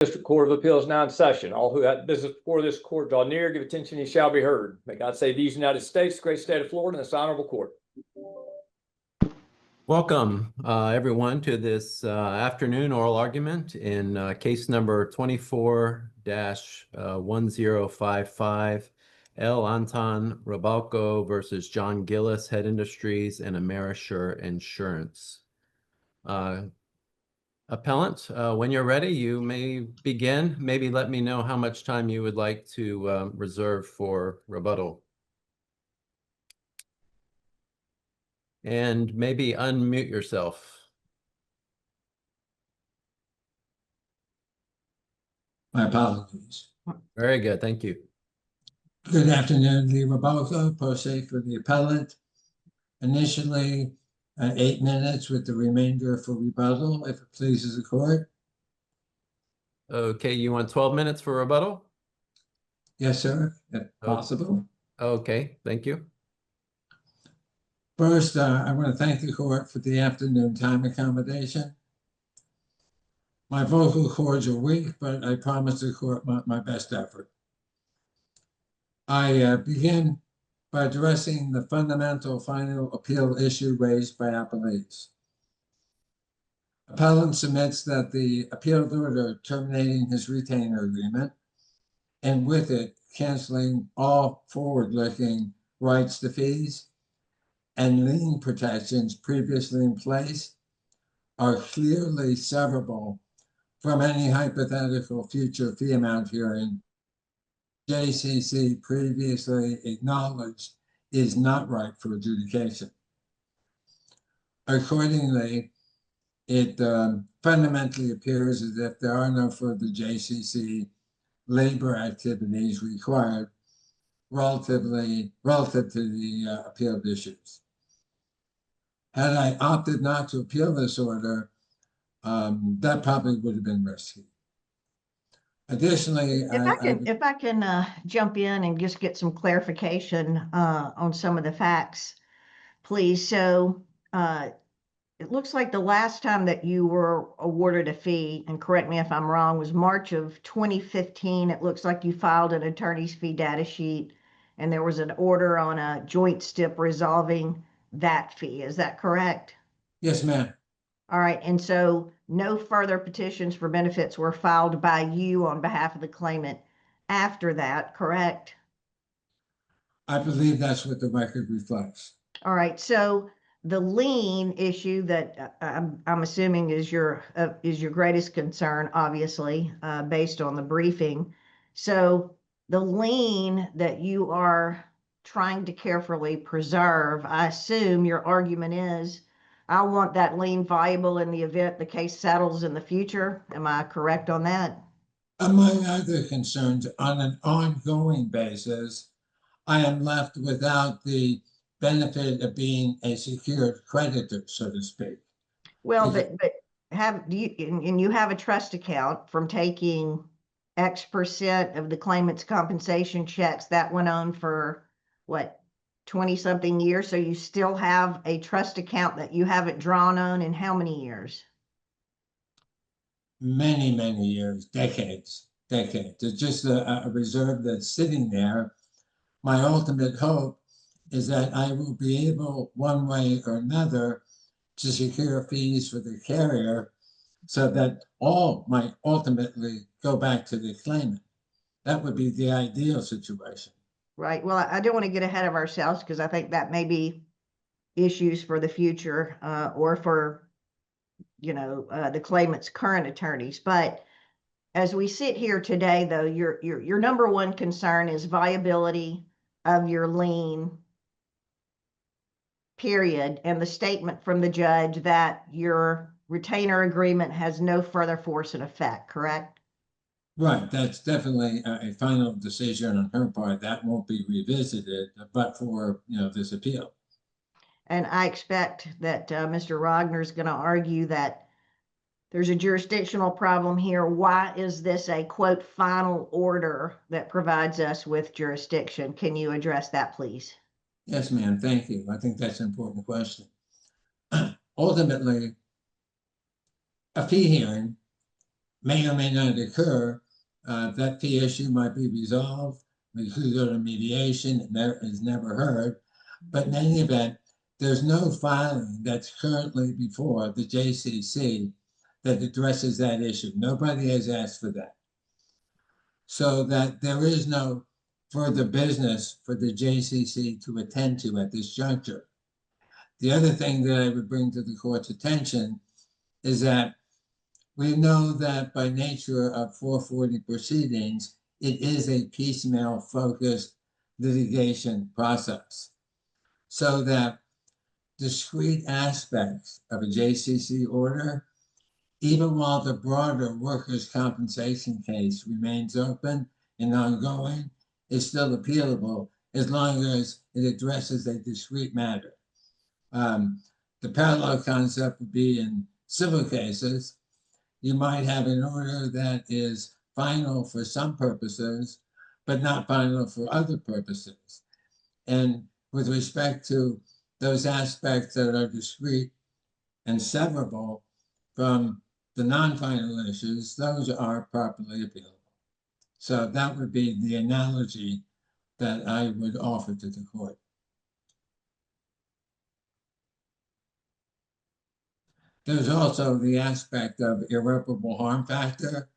District Court of Appeals now in session. All who have business before this court draw near, give attention, ye shall be heard. May God save these United States, the great state of Florida, and this honorable court. Welcome, everyone, to this afternoon oral argument in case number 24-1055, El Anton Rabalco versus John Gillis, Head Industries, and Amerisure Insurance. Appellant, when you're ready, you may begin. Maybe let me know how much time you would like to reserve for rebuttal. And maybe unmute yourself. My apologies. Very good, thank you. Good afternoon, Lee Rabalco, pro se for the appellant. Initially, 8 minutes with the remainder for rebuttal, if it pleases the court. Okay, you want 12 minutes for rebuttal? Yes, sir, if possible. Okay, thank you. First, I want to thank the court for the afternoon time accommodation. My vocal cords are weak, but I promise the court my best effort. I begin by addressing the fundamental final appeal issue raised by appellees. Appellant submits that the appealed order terminating his retainer agreement and with it canceling all forward-looking rights to fees and lien protections previously in place are clearly severable from any hypothetical future fee amount hearing JCC previously acknowledged is not ripe for adjudication. Accordingly, it fundamentally appears as if there are no further JCC labor activities required relative to the appealed issues. Had I opted not to appeal this order, that probably would have been risky. Additionally, if I can jump in and just get some clarification on some of the facts, please. So it looks like the last time that you were awarded a fee, and correct me if I'm wrong, was March of 2015. It looks like you filed an attorney's fee data sheet, and there was an order on a joint stip resolving that fee. Is that correct? Yes, ma'am. All right, and so no further petitions for benefits were filed by you on behalf of the claimant after that, correct? I believe that's what the record reflects. All right, so the lien issue that I'm assuming is your greatest concern, obviously, based on the briefing. So the lien that you are trying to carefully preserve, I assume your argument is, I want that lien viable in the event the case settles in the future. Am I correct on that? Among other concerns, on an ongoing basis, I am left without the benefit of being a secured creditor, so to speak. Well, but you have a trust account from taking X% of the claimant's compensation checks that went on for what, 20-something years, so you still have a trust account that you haven't drawn on in how many years? Many, many years, decades. It's just a reserve that's sitting there. My ultimate hope is that I will be able, one way or another, to secure fees for the carrier so that all might ultimately go back to the claimant. That would be the ideal situation. Right. Well, I don't want to get ahead of ourselves because I think that may be issues for the future or for, the claimant's current attorneys. But as we sit here today, though, your number one concern is viability of your lien, period, and the statement from the judge that your retainer agreement has no further force and effect, correct? Right, that's definitely a final decision on her part. That won't be revisited, but for this appeal. And I expect that Mr. Rogner is going to argue that there's a jurisdictional problem here. Why is this a, quote, final order that provides us with jurisdiction? Can you address that, please? Yes, ma'am. Thank you. I think that's an important question. Ultimately, a fee hearing may or may not occur. That fee issue might be resolved. We could go to mediation. It is never heard. But in any event, there's no filing that's currently before the JCC that addresses that issue. Nobody has asked for that. So that there is no further business for the JCC to attend to at this juncture. The other thing that I would bring to the court's attention is that we know that by nature of 440 proceedings, it is a piecemeal focused litigation process. So that discrete aspects of a JCC order, even while the broader workers' compensation case remains open and ongoing, is still appealable as long as it addresses a discrete matter. The parallel concept would be in civil cases. You might have an order that is final for some purposes, but not final for other purposes. And with respect to those aspects that are discrete and severable from the non-final issues, those are properly appealable. So that would be the analogy that I would offer to the court. There's also the aspect of irreparable harm factor,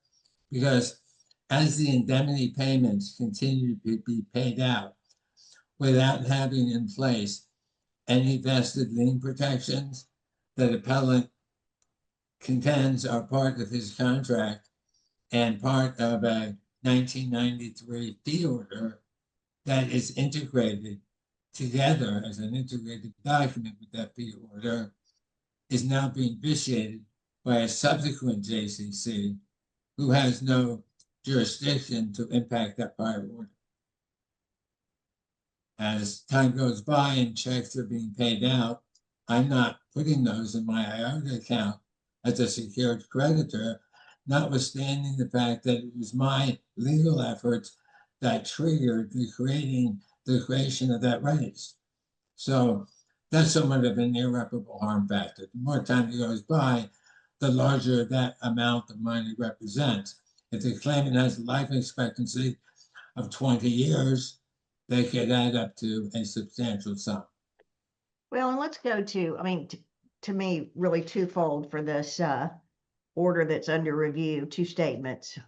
because as the indemnity payments continue to be paid out without having in place any vested lien protections that appellant contends are part of his contract and part of a 1993 fee order that is integrated together as an integrated document with that fee order, is now being vitiated by a subsequent JCC who has no jurisdiction to impact that prior order. As time goes by and checks are being paid out, I'm not putting those in my IOTA account as a secured creditor, notwithstanding the fact that it was my legal efforts that triggered the creation of that raise. So that's somewhat of an irreparable harm factor. The more time that goes by, the larger that amount of money represents. If the claimant has a life expectancy of 20 years, they could add up to a substantial sum. Well, and let's go to, I mean, to me, really twofold for this order that's under review, two statements.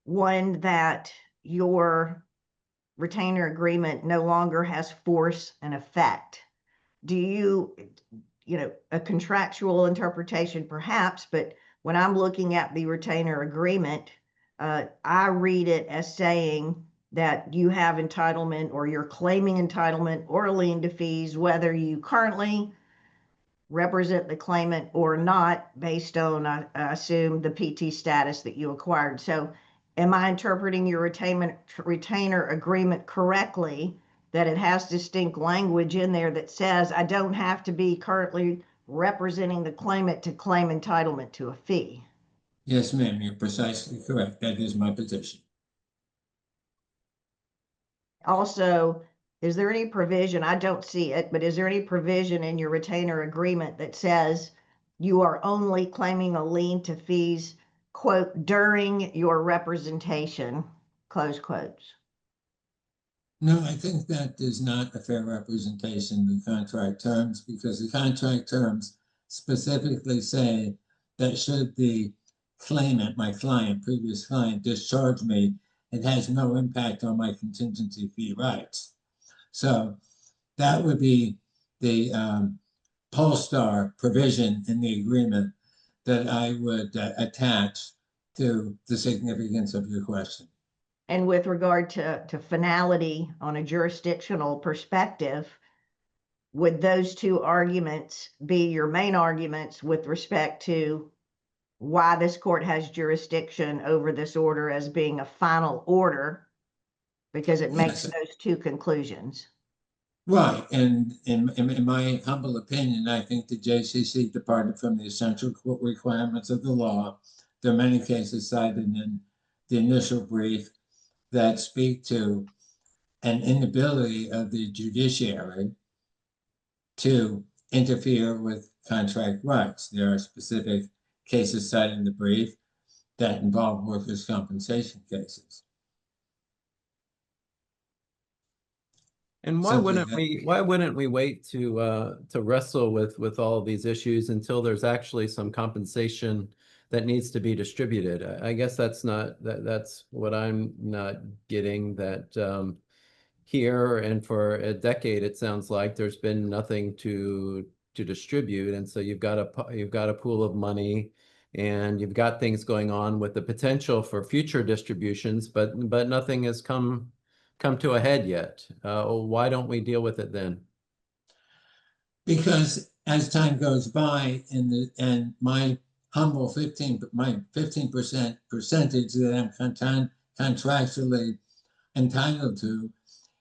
One, that your retainer agreement no longer has force and effect. Do you, a contractual interpretation perhaps, but when I'm looking at the retainer agreement, I read it as saying that you have entitlement or you're claiming entitlement or a lien to fees, whether you currently represent the claimant or not, based on, I assume, the PT status that you acquired. So am I interpreting your retainer agreement correctly, that it has distinct language in there that says I don't have to be currently representing the claimant to claim entitlement to a fee? Yes, ma'am, you're precisely correct. That is my position. Also, is there any provision, I don't see it, but is there any provision in your retainer agreement that says you are only claiming a lien to fees, quote, during your representation, close quotes? No, I think that is not a fair representation of the contract terms, because the contract terms specifically say that should the claimant, my client, previous client, discharge me, it has no impact on my contingency fee rights. So that would be the Polestar provision in the agreement that I would attach to the significance of your question. And with regard to finality on a jurisdictional perspective, would those two arguments be your main arguments with respect to why this court has jurisdiction over this order as being a final order? Because it makes Yes. those two conclusions. Right, and in my humble opinion, I think the JCC departed from the essential court requirements of the law. There are many cases cited in the initial brief that speak to an inability of the judiciary to interfere with contract rights. There are specific cases cited in the brief. that involve workers' compensation cases. And Simply that- why wouldn't we wait to wrestle with all of these issues until there's actually some compensation that needs to be distributed? I guess that's what I'm not getting, that here and for a decade, it sounds like there's been nothing to distribute. And so you've got a pool of money, and you've got things going on with the potential for future distributions, but nothing has come to a head yet. Why don't we deal with it then? Because as time goes by, and my humble 15% percentage that I'm contractually entitled to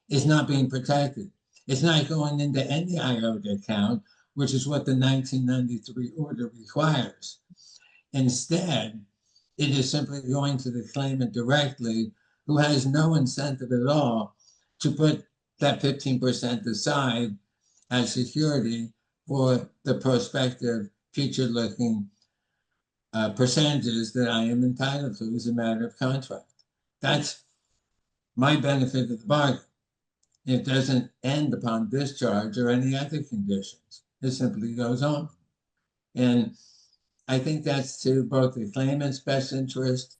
is not being protected. It's not going into any IOTA account, which is what the 1993 order requires. Instead, it is simply going to the claimant directly, who has no incentive at all to put that 15% aside as security for the prospective future-looking percentages that I am entitled to as a matter of contract. That's my benefit of the bargain. It doesn't end upon discharge or any other conditions. It simply goes on. And I think that's to both the claimant's best interest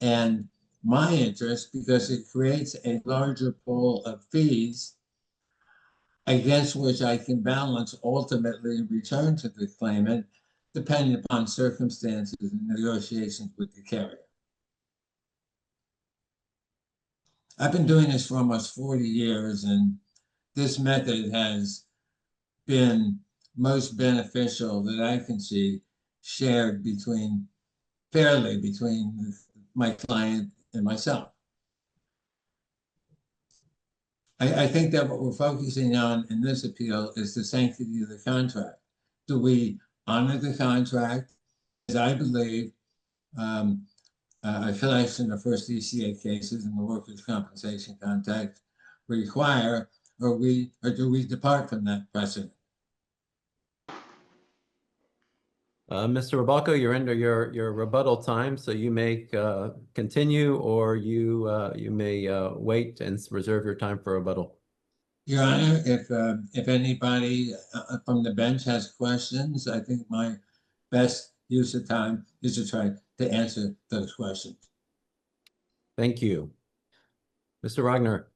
and my interest, because it creates a larger pool of fees against which I can balance, ultimately return to the claimant, depending upon circumstances and negotiations with the carrier. I've been doing this for almost 40 years, and this method has been most beneficial that I can see shared fairly between my client and myself. I think that what we're focusing on in this appeal is the sanctity of the contract. Do we honor the contract, as I believe affiliates in the first ECA cases and the workers' compensation context require, or do we depart from that precedent? Mr. Rebalco, you're under your rebuttal time, so you may continue, or you may wait and reserve your time for rebuttal. Your Honor, if anybody from the bench has questions, I think my best use of time is to try to answer those questions. Thank you. Mr. Rogner.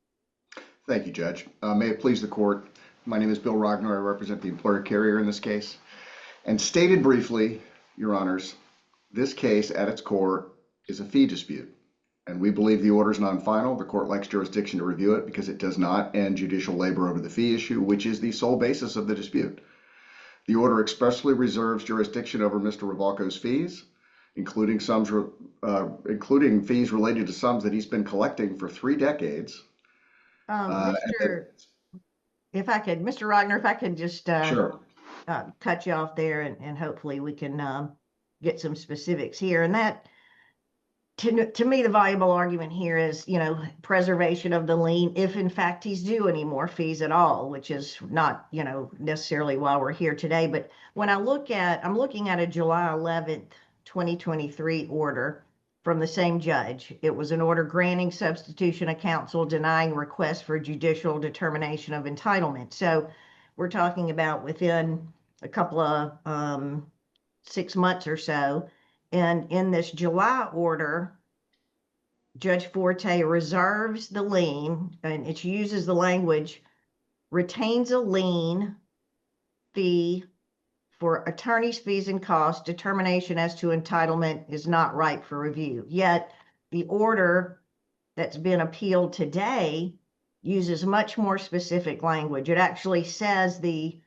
Thank you, Judge. May it please the court. My name is Bill Rogner. I represent the employer carrier in this case. And stated briefly, Your Honors, this case at its core is a fee dispute. And we believe the order is non-final. The court lacks jurisdiction to review it because it does not end judicial labor over the fee issue, which is the sole basis of the dispute. The order expressly reserves jurisdiction over Mr. Rebalco's fees, including fees related to sums that he's been collecting for 3 decades. If I could, Mr. Rogner, if I could just Sure. Cut you off there, and hopefully we can get some specifics here. And that, to me, the valuable argument here is, preservation of the lien, if in fact he's due any more fees at all, which is not, necessarily why we're here today. But when I'm looking at a July 11th, 2023 order from the same judge. It was an order granting substitution of counsel, denying request for judicial determination of entitlement. So we're talking about within a couple of 6 months or so. And in this July order, Judge Forte reserves the lien, and it uses the language, retains a lien fee for attorney's fees and costs. Determination as to entitlement is not ripe for review. Yet the order that's been appealed today uses much more specific language. It actually says the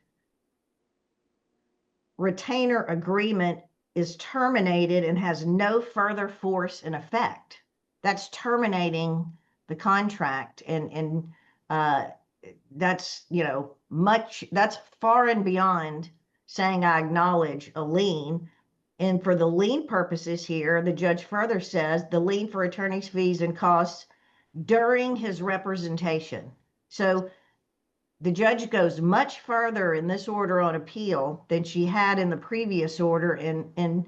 retainer agreement is terminated and has no further force and effect. That's terminating the contract, and that's that's far and beyond saying I acknowledge a lien. And for the lien purposes here, the judge further says the lien for attorney's fees and costs during his representation. So the judge goes much further in this order on appeal than she had in the previous order, and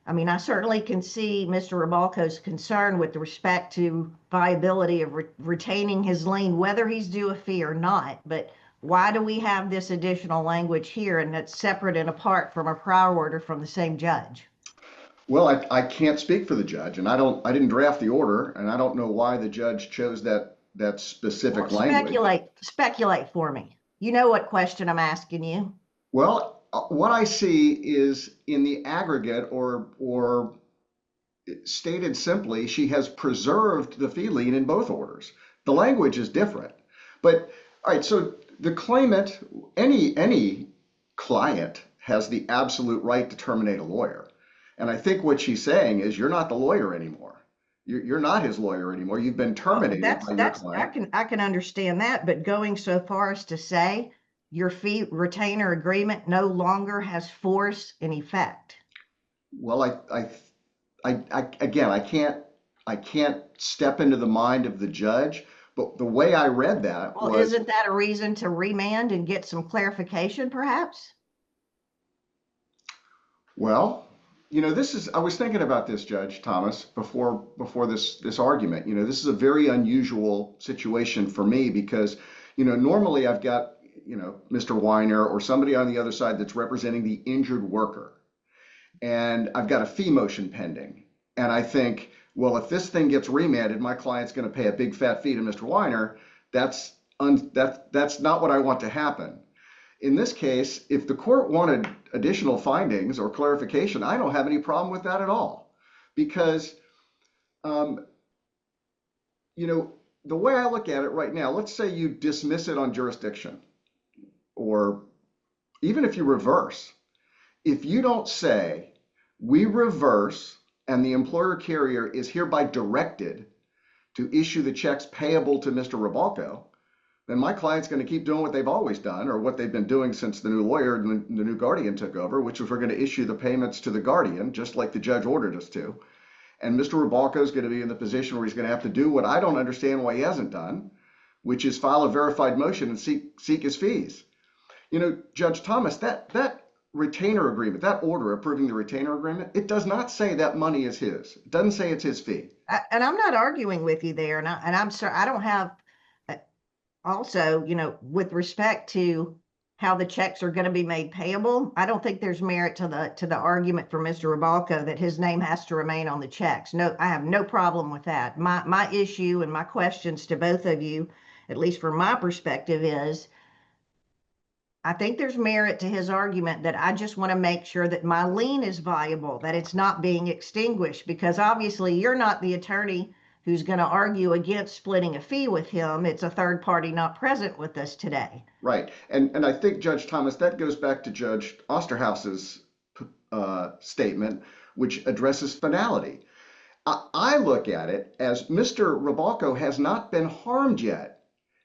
I mean, I certainly can see Mr. Rebalco's concern with respect to viability of retaining his lien, whether he's due a fee or not. But why do we have this additional language here and that's separate and apart from a prior order from the same judge? Well, I can't speak for the judge, and I didn't draft the order, and I don't know why the judge chose that specific Well, language. speculate for me. You know what question I'm asking you. Well, what I see is in the aggregate, or stated simply, she has preserved the fee lien in both orders. The language is different. But, all right, so the claimant, any client has the absolute right to terminate a lawyer. And I think what she's saying is you're not the lawyer anymore. You're not his lawyer anymore. You've been terminated by your client. I can understand that, but going so far as to say your fee retainer agreement no longer has force and effect. Well, again, I can't step into the mind of the judge, but the way I read that Well, was, isn't that a reason to remand and get some clarification, perhaps? well, I was thinking about this, Judge Thomas, before this argument. This is a very unusual situation for me because, normally I've got, Mr. Weiner or somebody on the other side that's representing the injured worker. And I've got a fee motion pending. And I think, well, if this thing gets remanded, my client's going to pay a big fat fee to Mr. Weiner. That's not what I want to happen. In this case, if the court wanted additional findings or clarification, I don't have any problem with that at all. Because, the way I look at it right now, let's say you dismiss it on jurisdiction, or even if you reverse, if you don't say, we reverse and the employer carrier is hereby directed to issue the checks payable to Mr. Rebalco, then my client's going to keep doing what they've always done, or what they've been doing since the new lawyer and the new guardian took over, which was we're going to issue the payments to the guardian, just like the judge ordered us to. And Mr. Rebalco is going to be in the position where he's going to have to do what I don't understand why he hasn't done, which is file a verified motion and seek his fees. Judge Thomas, that retainer agreement, that order approving the retainer agreement, it does not say that money is his. It doesn't say it's his fee. And I'm not arguing with you there. And I'm sorry, I don't have, also, with respect to how the checks are going to be made payable, I don't think there's merit to the argument for Mr. Rebalco that his name has to remain on the checks. No, I have no problem with that. My issue and my questions to both of you, at least from my perspective, is I think there's merit to his argument that I just want to make sure that my lien is viable, that it's not being extinguished, because obviously you're not the attorney who's going to argue against splitting a fee with him. It's a third party not present with us today. Right. And I think, Judge Thomas, that goes back to Judge Osterhaus's statement, which addresses finality. I look at it as Mr. Rebalco has not been harmed yet.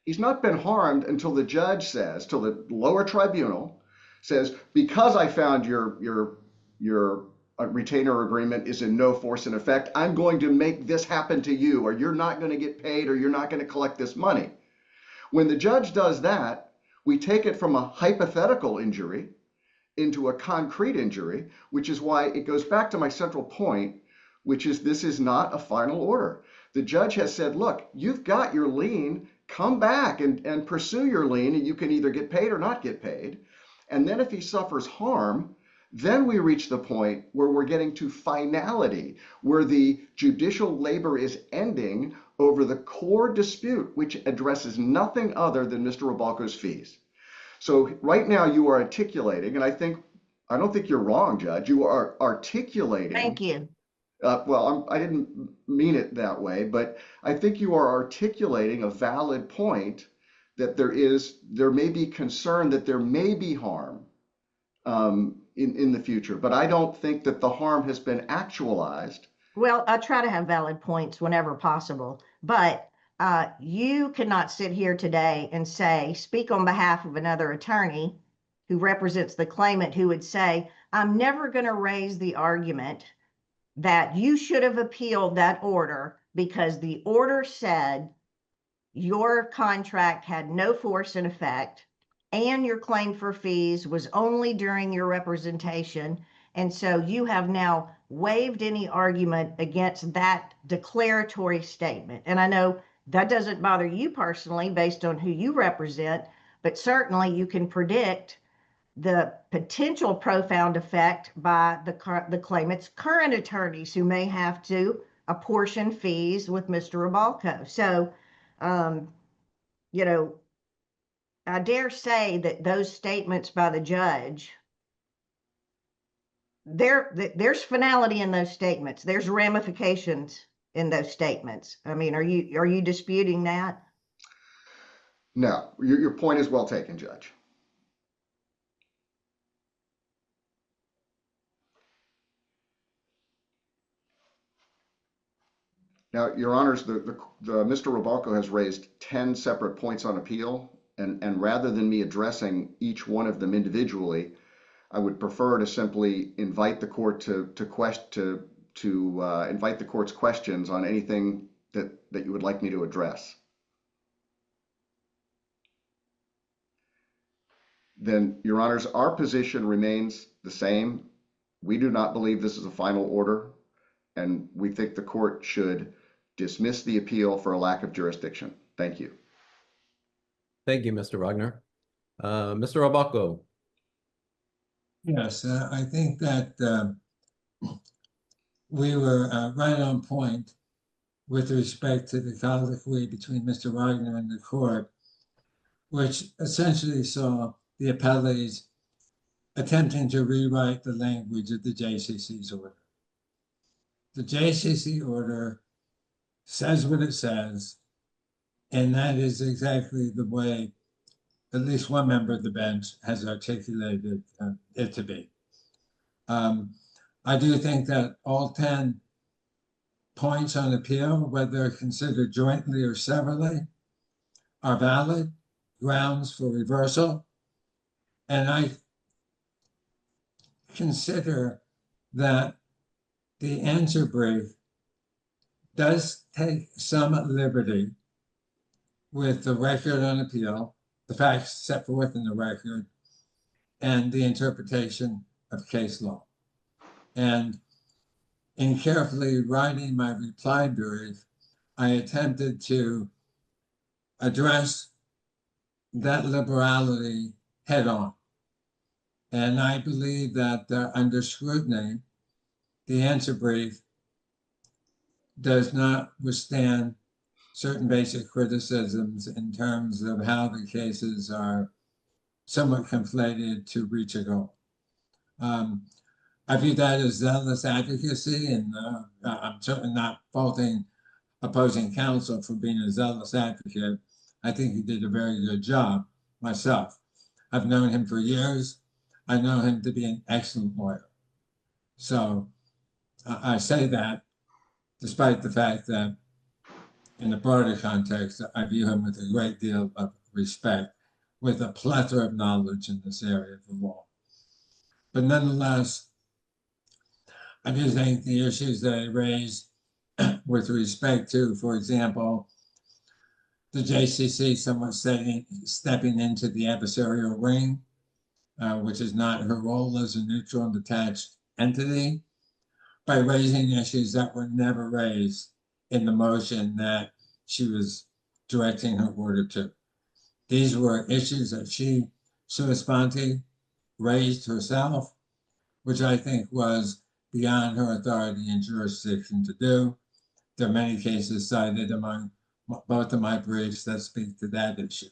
He's not been harmed until the judge says, till the lower tribunal says, because I found your retainer agreement is in no force and effect, I'm going to make this happen to you, or you're not going to get paid, or you're not going to collect this money. When the judge does that, we take it from a hypothetical injury into a concrete injury, which is why it goes back to my central point, which is this is not a final order. The judge has said, look, you've got your lien, come back and pursue your lien, and you can either get paid or not get paid. And then if he suffers harm, then we reach the point where we're getting to finality, where the judicial labor is ending over the core dispute, which addresses nothing other than Mr. Rebalco's fees. So right now you are articulating, and I don't think you're wrong, Judge, you are articulating. Thank you. Well, I didn't mean it that way, but I think you are articulating a valid point that there may be concern that there may be harm in the future, but I don't think that the harm has been actualized. Well, I try to have valid points whenever possible, but you cannot sit here today and speak on behalf of another attorney who represents the claimant who would say, I'm never going to raise the argument that you should have appealed that order because the order said your contract had no force and effect and your claim for fees was only during your representation, And so you have now waived any argument against that declaratory statement. And I know that doesn't bother you personally based on who you represent, but certainly you can predict the potential profound effect by the claimant's current attorneys who may have to apportion fees with Mr. Rebalco. So, you know, I dare say that those statements by the judge, there's finality in those statements. There's ramifications in those statements. I mean, are you disputing that? No, your point is well taken, Judge. Now, Your Honors, the Mr. Rebalco has raised 10 separate points on appeal, and rather than me addressing each one of them individually, I would prefer to simply invite the court to invite the court's questions on anything that you would like me to address. Then, Your Honors, our position remains the same. We do not believe this is a final order, and we think the court should dismiss the appeal for a lack of jurisdiction. Thank you. Thank you, Mr. Wagner. Mr. Rebalco. Yes, I think that we were right on point with respect to the colloquy between Mr. Wagner and the court, which essentially saw the appellees attempting to rewrite the language of the JCC's order. The JCC order says what it says, and that is exactly the way at least one member of the bench has articulated it to be. I do think that all 10 points on appeal, whether considered jointly or severally, are valid grounds for reversal. And I consider that the answer brief does take some liberty with the record on appeal, the facts set forth in the record, and the interpretation of case law. And in carefully writing my reply brief, I attempted to address that liberality head on. And I believe that under scrutiny, the answer brief does not withstand certain basic criticisms in terms of how the cases are somewhat conflated to reach a goal. I view that as zealous advocacy, and I'm certainly not faulting opposing counsel for being a zealous advocate. I think he did a very good job myself. I've known him for years. I know him to be an excellent lawyer. So I say that despite the fact that in the broader context, I view him with a great deal of respect, with a plethora of knowledge in this area of the law. But nonetheless, I do think the issues that I raised with respect to, for example, the JCC somewhat stepping into the adversarial ring, which is not her role as a neutral and detached entity, by raising issues that were never raised in the motion that she was directing her order to. These were issues that she, sua sponte, raised herself, which I think was beyond her authority and jurisdiction to do. There are many cases cited among both of my briefs that speak to that issue.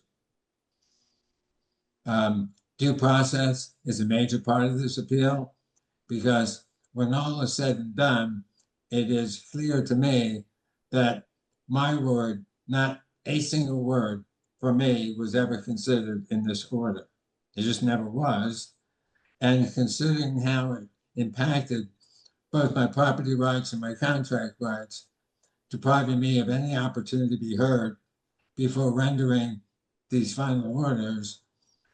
Due process is a major part of this appeal, because when all is said and done, it is clear to me that my word, not a single word for me, was ever considered in this order. It just never was. And considering how it impacted both my property rights and my contract rights, depriving me of any opportunity to be heard before rendering these final orders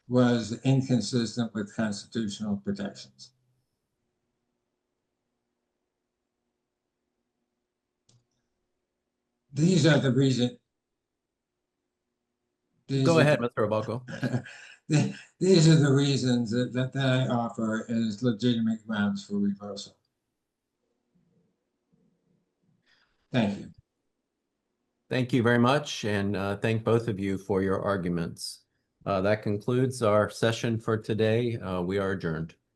was inconsistent with constitutional protections. These are the reasons. Go ahead, Mr. Rebalco. these are the reasons that I offer as legitimate grounds for reversal. Thank you. Thank you very much, and thank both of you for your arguments. That concludes our session for today. We are adjourned.